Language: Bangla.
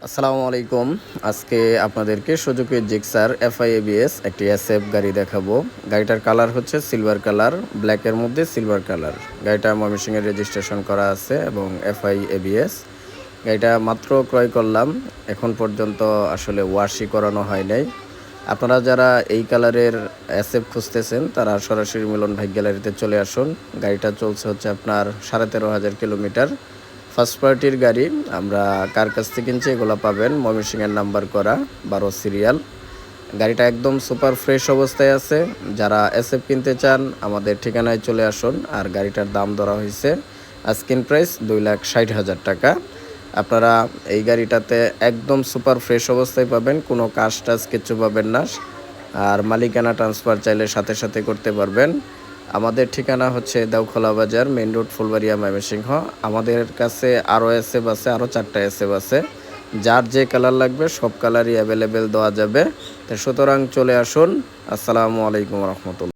আসসালামু আলাইকুম। আজকে আপনাদেরকে সুজুকি জিক্সার এফআই এবিএস একটি এসএফ গাড়ি দেখাবো। গাড়িটার কালার হচ্ছে সিলভার কালার, ব্ল্যাকের মধ্যে সিলভার কালার। গাড়িটা ময়মনসিংহে রেজিস্ট্রেশন করা আছে এবং এফআই এবিএস। গাড়িটা মাত্র ক্রয় করলাম, এখন পর্যন্ত আসলে ওয়াশই করানো হয় নাই। আপনারা যারা এই কালারের এসএফ খুঁজতেছেন তারা সরাসরি মিলন ভাই গ্যালারিতে চলে আসুন। গাড়িটা চলছে হচ্ছে আপনার 13,500 কিলোমিটার। ফার্স্ট পার্টির গাড়ি। আমরা কার কাছ থেকে কিনছি এগুলো পাবেন ময়মনসিংহের নাম্বার করা 12 সিরিয়াল। গাড়িটা একদম সুপার ফ্রেশ অবস্থায় আছে। যারা এসএফ কিনতে চান আমাদের ঠিকানায় চলে আসুন। আর গাড়িটার দাম ধরা হয়েছে আস্কিং প্রাইস 2,60,000 টাকা। আপনারা এই গাড়িটাতে একদম সুপার ফ্রেশ অবস্থায় পাবেন, কোনো কাজ টাজ কিচ্ছু পাবেন না। আর মালিকানা ট্রান্সফার চাইলে সাথে সাথে করতে পারবেন। আমাদের ঠিকানা হচ্ছে দেওখোলা বাজার, মেইন রোড, ফুলবাড়িয়া, ময়মনসিংহ। আমাদের কাছে আরও এসএফ আছে, আরও 4টা এসএফ আছে। যার যে কালার লাগবে সব কালারই অ্যাভেলেবেল দেওয়া যাবে। তো সুতরাং চলে আসুন। আসসালামু আলাইকুম রহমতুল্লাহ।